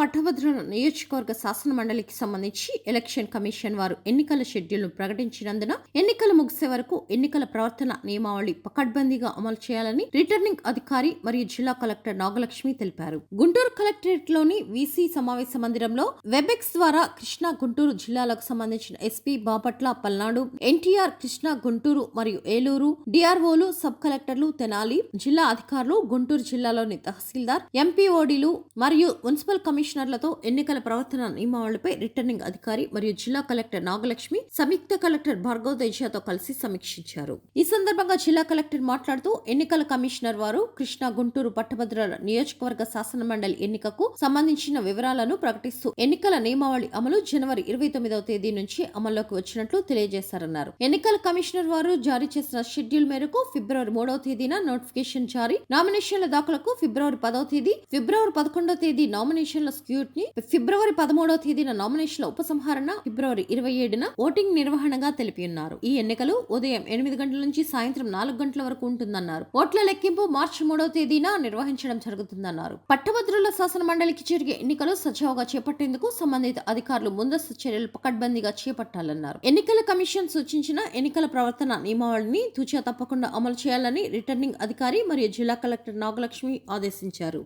పట్టభద్రుల నియోజకవర్గ శాసన మండలికి సంబంధించి ఎలక్షన్ కమిషన్ వారు ఎన్నికల షెడ్యూల్ను ప్రకటించినందున ఎన్నికలు ముగిసే వరకు ఎన్నికల ప్రవర్తన నియమావళి పకడ్బందీగా అమలు చేయాలని రిటర్నింగ్ అధికారి మరియు జిల్లా కలెక్టర్ నాగలక్ష్మి తెలిపారు. గుంటూరు కలెక్టరేట్ లోని వీసీ సమావేశ మందిరంలో వెబెక్స్ ద్వారా కృష్ణా గుంటూరు జిల్లాలకు సంబంధించిన ఎస్పీ బాపట్ల, పల్నాడు, ఎన్టీఆర్, కృష్ణా గుంటూరు మరియు ఏలూరు డిఆర్ఓలు, సబ్ కలెక్టర్లు, తెనాలి జిల్లా అధికారులు, గుంటూరు జిల్లాలోని తహసీల్దార్, ఎంపీఓడీలు మరియు మున్సిపల్ కమిషనర్లతో ఎన్నికల ప్రవర్తన నియమావళిపై రిటర్నింగ్ అధికారి మరియు జిల్లా కలెక్టర్ నాగలక్ష్మి సంయుక్త కలెక్టర్ భార్గవ్ తేజతో కలిసి సమీక్షించారు. ఈ సందర్భంగా జిల్లా కలెక్టర్ మాట్లాడుతూ ఎన్నికల కమిషనర్ వారు కృష్ణా గుంటూరు పట్టభద్రుల నియోజకవర్గ శాసన మండలి ఎన్నికకు సంబంధించిన వివరాలను ప్రకటిస్తూ ఎన్నికల నియమావళి అమలు జనవరి 29వ తేదీ నుంచి అమల్లోకి వచ్చినట్లు తెలియజేశారన్నారు. ఎన్నికల కమిషనర్ వారు జారీ చేసిన షెడ్యూల్ మేరకు ఫిబ్రవరి 3వ తేదీన నోటిఫికేషన్ జారీ, నామినేషన్ల దాఖలకు ఫిబ్రవరి 10వ తేదీ, ఫిబ్రవరి 11వ తేదీ నామినేషన్ల స్క్రూటినీ, ఫిబ్రవరి 13వ తేదీన నామినేషన్ల ఉపసంహరణ, ఫిబ్రవరి 27న ఓటింగ్ నిర్వహణగా తెలిపి ఉన్నారు. ఈ ఎన్నికలు ఉదయం 8 గంటల నుంచి సాయంత్రం 4 గంటల వరకు ఉంటుందన్నారు. ఓట్ల లెక్కింపు మార్చి 3వ తేదీన నిర్వహించడం జరుగుతుందన్నారు. పట్టభద్రుల శాసన మండలికి జరిగే ఎన్నికలు సజావుగా చేపట్టేందుకు సంబంధిత అధికారులు ముందస్తు చర్యలు పకడ్బందీగా చేపట్టాలన్నారు. ఎన్నికల కమిషన్ సూచించిన ఎన్నికల ప్రవర్తన నియమావళిని తూచా తప్పకుండా అమలు చేయాలని రిటర్నింగ్ అధికారి మరియు జిల్లా కలెక్టర్ నాగలక్ష్మి ఆదేశించారు.